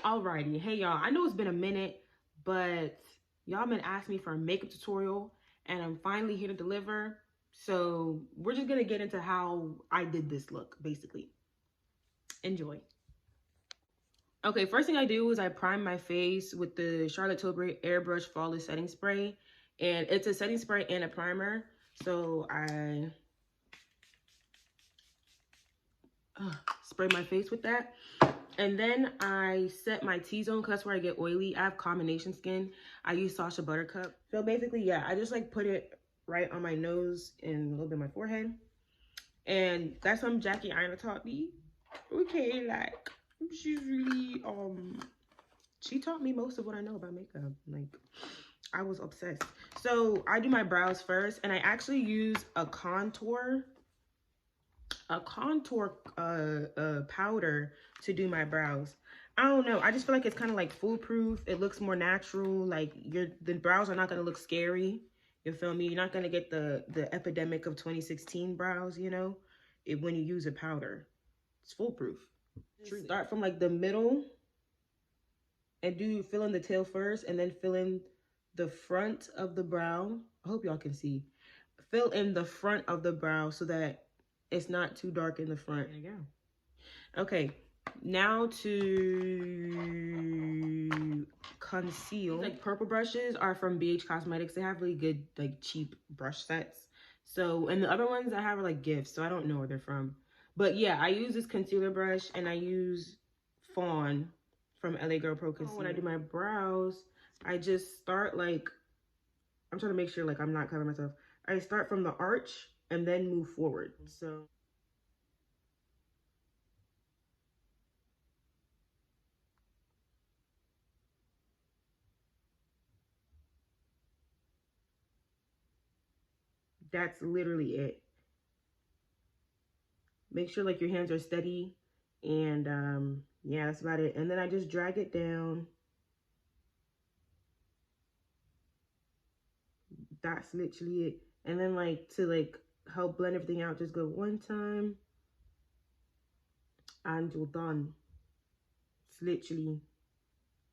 Alrighty, hey y'all, I know it's been a minute, but y'all been asking me for a makeup tutorial and I'm finally here to deliver. So we're just gonna get into how I did this look, basically. Enjoy. Okay, first thing I do is I prime my face with the Charlotte Tilbury Airbrush Flawless Setting Spray. And it's a setting spray and a primer. So I spray my face with that. And then I set my T-zone because that's where I get oily. I have combination skin. I use Sacha Buttercup. So basically, yeah, I just like put it right on my nose and a little bit of my forehead. And that's some Jackie Aina taught me. Okay, like, she's really, she taught me most of what I know about makeup. Like, I was obsessed. So I do my brows first, and I actually use a contour powder to do my brows. I don't know, I just feel like it's kind of like foolproof. It looks more natural. Like the brows are not going to look scary, you feel me? You're not going to get the epidemic of 2016 brows, you know, when you use a powder. It's foolproof. Start from like the middle and fill in the tail first, and then fill in the front of the brow. I hope y'all can see. Fill in the front of the brow so that it's not too dark in the front. There you go. Okay, now to conceal. Like purple brushes are from BH Cosmetics. They have really good like cheap brush sets. So, and the other ones I have are like gifts, so I don't know where they're from. But yeah, I use this concealer brush and I use Fawn from LA Girl Pro Concealer. When I do my brows, I just start like, I'm trying to make sure like I'm not covering myself. I start from the arch and then move forward. So that's literally it. Make sure like your hands are steady, and yeah, that's about it. And then I just drag it down. That's literally it. And then like to like help blend everything out, just go one time and you're done. It's literally,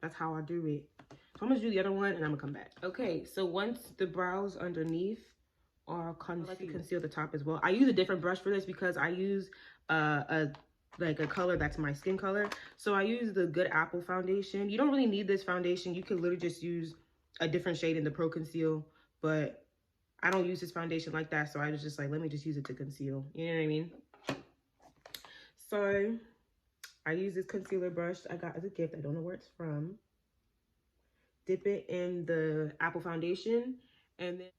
that's how I do it. So I'm gonna do the other one and I'm gonna come back. Okay, so once the brows underneath are concealed, I like to conceal the top as well. I use a different brush for this because I use a color that's my skin color. So I use the Good Apple foundation. You don't really need this foundation. You can literally just use a different shade in the Pro Conceal, but I don't use this foundation like that. So I was just like, let me just use it to conceal. You know what I mean? So I use this concealer brush I got as a gift. I don't know where it's from. Dip it in the Apple foundation, and then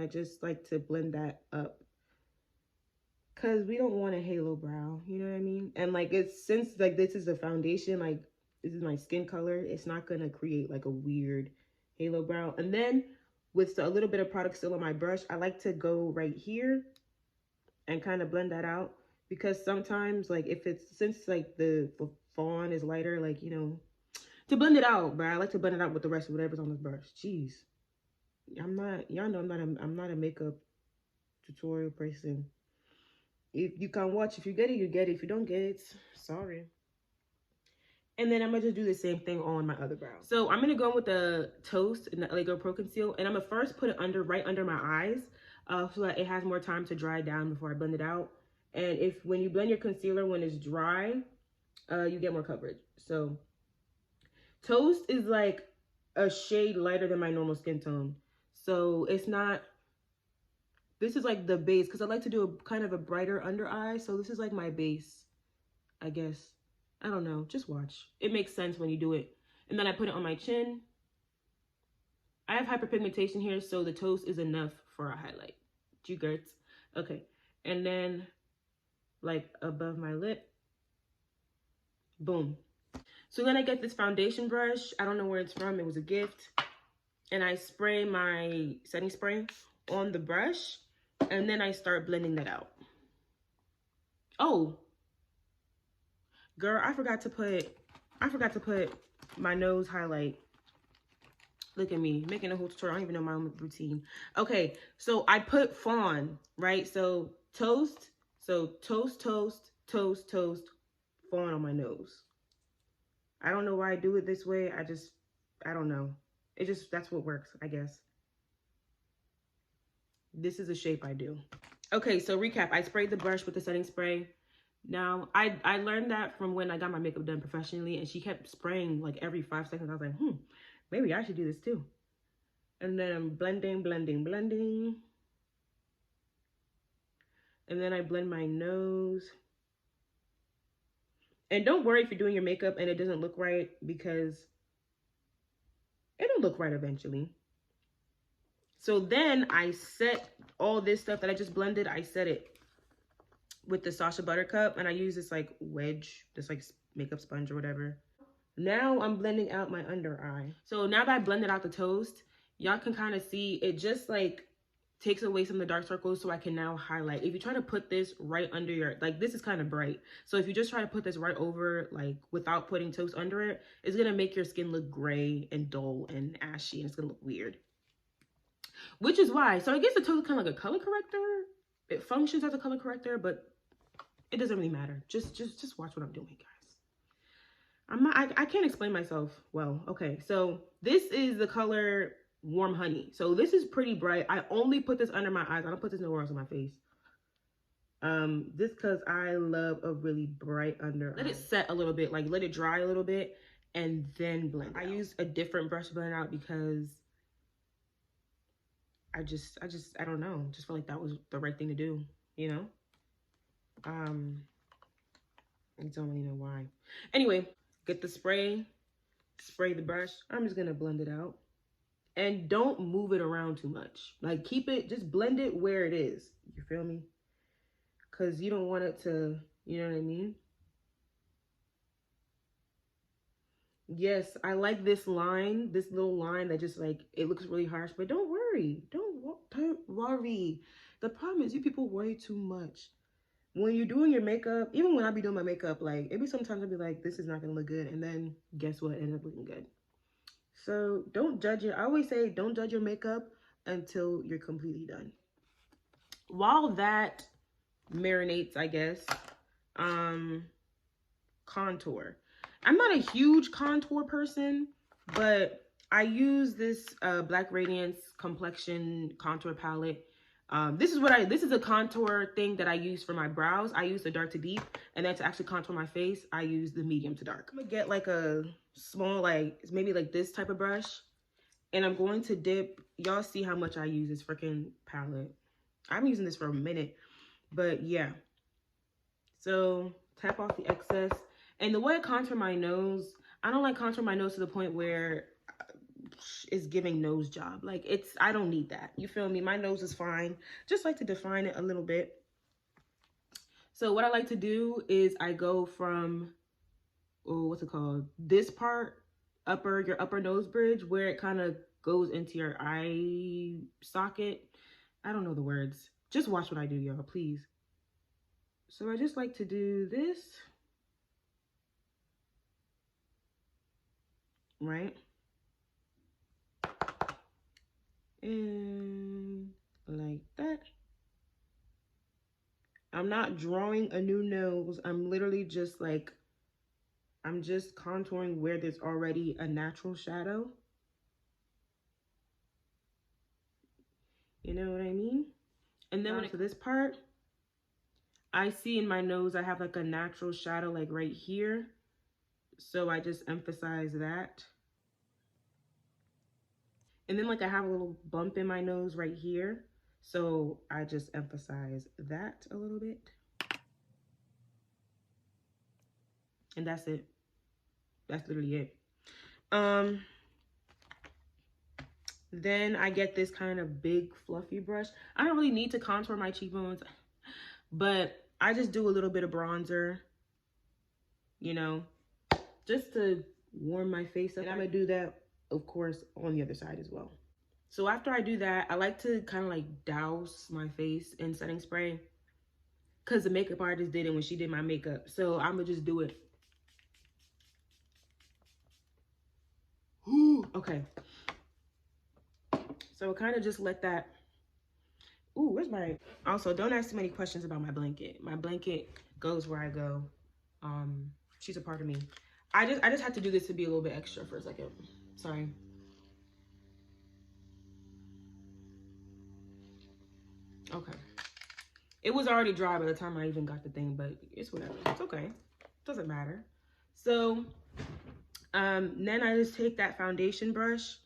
I just like to blend that up because we don't want a halo brow, you know what I mean? And like, since like this is a foundation, like this is my skin color, it's not gonna create like a weird halo brow. And then with a little bit of product still on my brush, I like to go right here and kind of blend that out, because sometimes like since like the fawn is lighter, like, you know, to blend it out, but I like to blend it out with the rest of whatever's on this brush. Jeez. Y'all know I'm not a makeup tutorial person. If you can watch, if you get it, you get it. If you don't get it, sorry. And then I'm gonna just do the same thing on my other brow. So I'm gonna go in with the Toast in the LA Girl Pro Conceal, and I'm gonna first put it right under my eyes, so that it has more time to dry down before I blend it out. And when you blend your concealer when it's dry, you get more coverage. So Toast is like a shade lighter than my normal skin tone. So it's not, this is like the base, because I like to do a kind of a brighter under eye. So this is like my base, I guess. I don't know, just watch. It makes sense when you do it. And then I put it on my chin. I have hyperpigmentation here, so the Toast is enough for a highlight. Do you get? Okay. And then like above my lip, boom. So then I get this foundation brush. I don't know where it's from. It was a gift. And I spray my setting spray on the brush, and then I start blending that out. Oh, girl, I forgot to put my nose highlight. Look at me making a whole tutorial. I don't even know my routine. Okay, so I put fawn, right? So toast, toast, toast, fawn on my nose. I don't know why I do it this way. I don't know. That's what works, I guess. This is a shape I do. Okay, so recap. I sprayed the brush with the setting spray. Now, I learned that from when I got my makeup done professionally, and she kept spraying like every 5 seconds. I was like, maybe I should do this too. And then I'm blending, blending, blending. And then I blend my nose. And don't worry if you're doing your makeup and it doesn't look right, because it'll look right eventually. So then I set all this stuff that I just blended, I set it with the Sacha Buttercup, and I use this like wedge, this like makeup sponge or whatever. Now I'm blending out my under eye. So now that I blended out the toast, y'all can kind of see it just like takes away some of the dark circles, so I can now highlight. If you try to put this right under your, like this is kind of bright. So if you just try to put this right over, like without putting toast under it, it's gonna make your skin look gray and dull and ashy, and it's gonna look weird. Which is why, so I guess the toast is kind of like a color corrector. It functions as a color corrector, but it doesn't really matter. Just watch what I'm doing, guys. I can't explain myself well. Okay, so this is the color Warm Honey. So this is pretty bright. I only put this under my eyes. I don't put this nowhere else on my face. This because I love a really bright under eye. Let it set a little bit, like let it dry a little bit, and then blend it out. I use a different brush to blend out because I don't know. Just felt like that was the right thing to do, you know? I don't really know why. Anyway, get the spray the brush. I'm just gonna blend it out. And don't move it around too much. Like keep it, just blend it where it is. You feel me? Because you don't want it to, you know what I mean? Yes, I like this line, this little line that just like, it looks really harsh, but don't worry. Don't worry. The problem is you people worry too much. When you're doing your makeup, even when I be doing my makeup, like, it be sometimes I'll be like, this is not gonna look good. And then guess what? It ends up looking good. So don't judge it. I always say, don't judge your makeup until you're completely done. While that marinates, I guess, contour. I'm not a huge contour person, but I use this Black Radiance complexion contour palette. This is a contour thing that I use for my brows. I use the dark to deep, and then to actually contour my face, I use the medium to dark. I'm gonna get like a small, like maybe like this type of brush, and I'm going to dip. Y'all see how much I use this freaking palette. I'm using this for a minute, but yeah. So tap off the excess. And the way I contour my nose, I don't like contour my nose to the point where it's giving nose job. Like I don't need that. You feel me? My nose is fine. Just like to define it a little bit. So what I like to do is I go from, what's it called? This part, your upper nose bridge, where it kind of goes into your eye socket. I don't know the words. Just watch what I do, y'all, please. So I just like to do this. Right? And like that. I'm not drawing a new nose. I'm literally just like, I'm just contouring where there's already a natural shadow. You know what I mean? And then when it to this part, I see in my nose, I have like a natural shadow like right here. So I just emphasize that. And then like I have a little bump in my nose right here. So I just emphasize that a little bit. And that's it. That's literally it. Then I get this kind of big fluffy brush. I don't really need to contour my cheekbones, but I just do a little bit of bronzer, you know, just to warm my face up. And I'm gonna do that, of course, on the other side as well. So after I do that, I like to kind of like douse my face in setting spray, because the makeup artist did it when she did my makeup. So I'm gonna just do it. Okay. So kind of just let that. Ooh, where's my? Also, don't ask too many questions about my blanket. My blanket goes where I go. She's a part of me. I just had to do this to be a little bit extra for a second. Sorry. Okay. It was already dry by the time I even got the thing, but it's whatever. It's okay. Doesn't matter. So, then I just take that foundation brush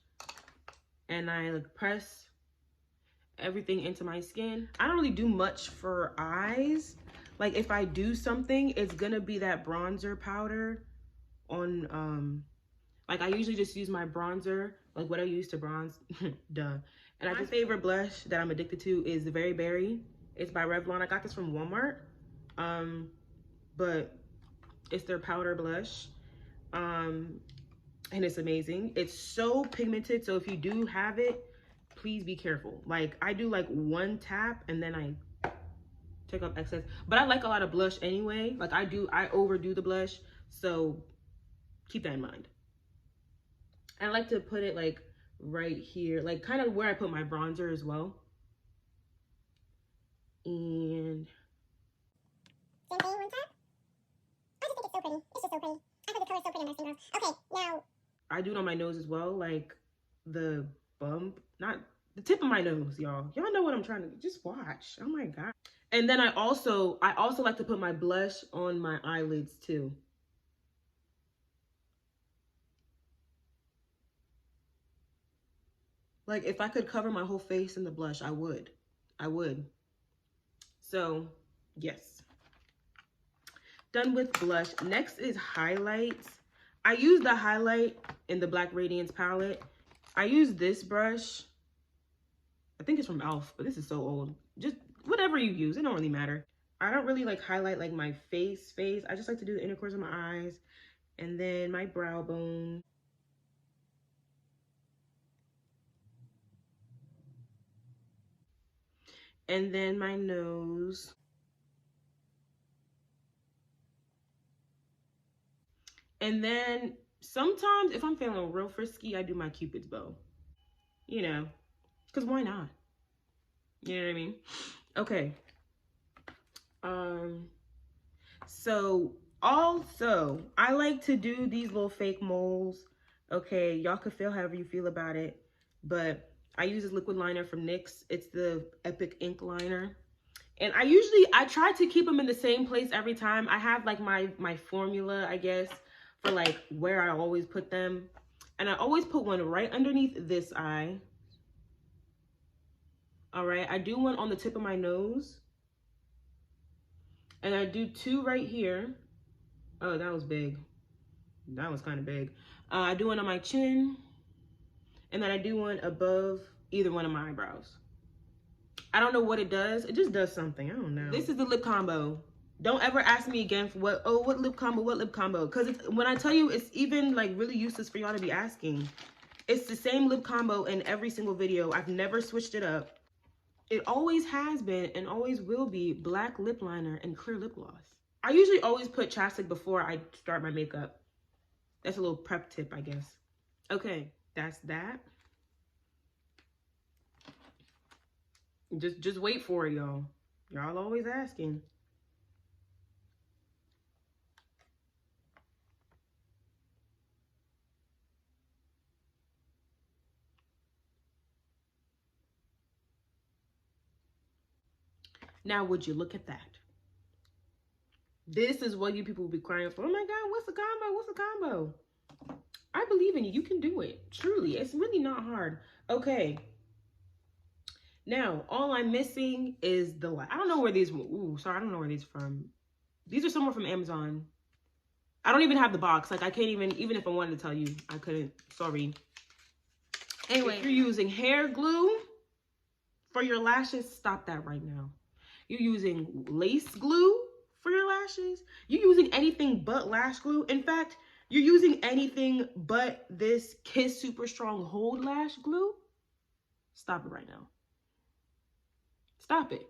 and I like press everything into my skin. I don't really do much for eyes. Like if I do something, it's gonna be that bronzer powder on, like I usually just use my bronzer, like what I use to bronze, duh. And my favorite blush that I'm addicted to is the Very Berry. It's by Revlon. I got this from Walmart, but it's their powder blush, and it's amazing. It's so pigmented, so if you do have it, please be careful. Like I do like one tap and then I take off excess, but I like a lot of blush anyway. Like I overdo the blush, so keep that in mind. I like to put it like right here, like kind of where I put my bronzer as well. And same thing, one tap. I just think it's so pretty. It's just so pretty. I think the color's so pretty on my skin, girl. Okay, now I do it on my nose as well, like the bump, not the tip of my nose, y'all. Y'all know what I'm trying to just watch. Oh my god. And then I also like to put my blush on my eyelids too. Like if I could cover my whole face in the blush, I would. I would. So, yes. Done with blush. Next is highlights. I use the highlight in the Black Radiance palette. I use this brush. I think it's from e.l.f., but this is so old. Just whatever you use, it don't really matter. I don't really like highlight like my face. I just like to do the inner corners of my eyes and then my brow bone. And then my nose. And then sometimes if I'm feeling real frisky, I do my Cupid's bow. You know, because why not? You know what I mean? Okay. So also, I like to do these little fake moles. Okay, y'all could feel however you feel about it, but I use this liquid liner from NYX. It's the Epic Ink Liner. And I try to keep them in the same place every time. I have like my formula, I guess, for like where I always put them. And I always put one right underneath this eye. All right, I do one on the tip of my nose. And I do two right here. Oh, that was big. That was kind of big. I do one on my chin. And then I do one above either one of my eyebrows. I don't know what it does. It just does something. I don't know. This is the lip combo. Don't ever ask me again for what lip combo. Because when I tell you, it's even like really useless for y'all to be asking. It's the same lip combo in every single video. I've never switched it up. It always has been and always will be black lip liner and clear lip gloss. I usually always put chapstick before I start my makeup. That's a little prep tip, I guess. Okay, that's that. Just wait for it, y'all. Y'all always asking. Now, would you look at that? This is what you people will be crying for. Oh my God, what's the combo? What's the combo? I believe in you. You can do it. Truly, it's really not hard. Okay. Now, all I'm missing is the light. I don't know where these, ooh, sorry, I don't know where these from. These are somewhere from Amazon. I don't even have the box. Like, I can't even if I wanted to tell you, I couldn't. Sorry. Anyway, if you're using hair glue for your lashes, stop that right now. You're using lace glue for your lashes. You're using anything but lash glue. In fact, you're using anything but this Kiss Super Strong Hold Lash Glue. Stop it right now. Stop it.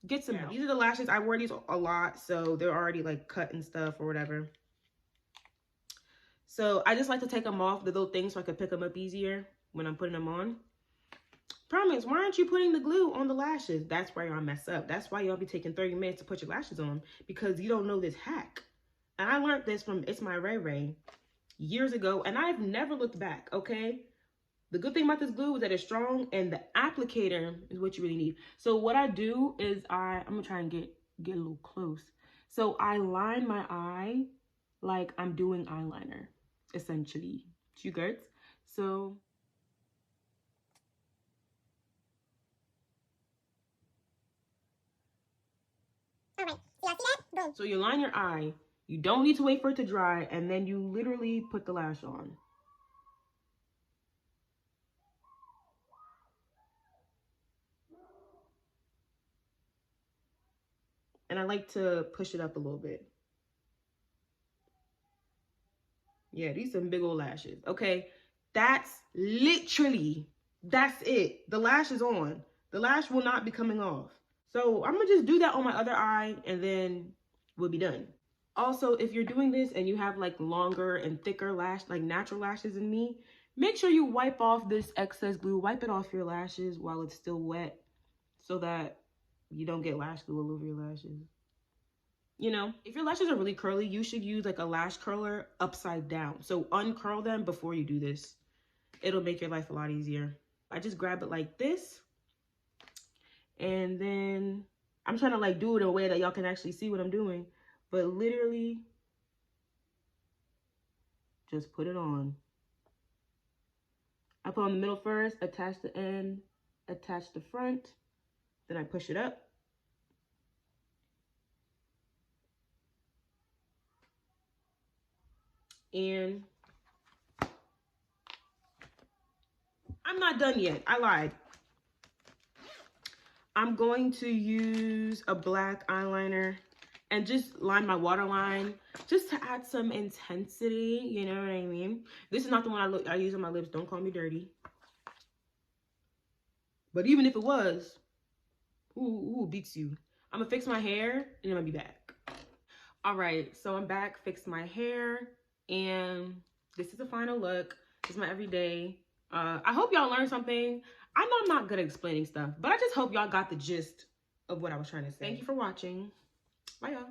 Get some. These are the lashes. I wear these a lot, so they're already like cut and stuff or whatever. So I just like to take them off, the little things, so I can pick them up easier when I'm putting them on. Promise, why aren't you putting the glue on the lashes? That's where y'all mess up. That's why y'all be taking 30 minutes to put your lashes on, because you don't know this hack. And I learned this from It's My Ray Ray years ago, and I've never looked back, okay? The good thing about this glue is that it's strong, and the applicator is what you really need. So what I do is I'm gonna try and get a little close. So I line my eye like I'm doing eyeliner, essentially. You guys? So Alright, so y'all see that? Boom. So you line your eye. You don't need to wait for it to dry, and then you literally put the lash on. And I like to push it up a little bit. Yeah, these some big old lashes. Okay, that's it. The lash is on. The lash will not be coming off. So I'm gonna just do that on my other eye, and then we'll be done. Also, if you're doing this and you have like longer and thicker like natural lashes than me, make sure you wipe off this excess glue. Wipe it off your lashes while it's still wet, so that you don't get lash glue all over your lashes. You know, if your lashes are really curly, you should use like a lash curler upside down. So uncurl them before you do this. It'll make your life a lot easier. I just grab it like this, and then I'm trying to like do it in a way that y'all can actually see what I'm doing, but literally just put it on. I put on the middle first, attach the end, attach the front, then I push it up. And I'm not done yet. I lied. I'm going to use a black eyeliner and just line my waterline just to add some intensity, you know what I mean? This is not the one I use on my lips. Don't call me dirty. But even if it was, who beats you? I'm gonna fix my hair and I'm gonna be back. All right, so I'm back, fixed my hair, and this is the final look. This is my everyday. I hope y'all learned something. I know I'm not good at explaining stuff, but I just hope y'all got the gist of what I was trying to say. Thank you for watching. Bye, y'all.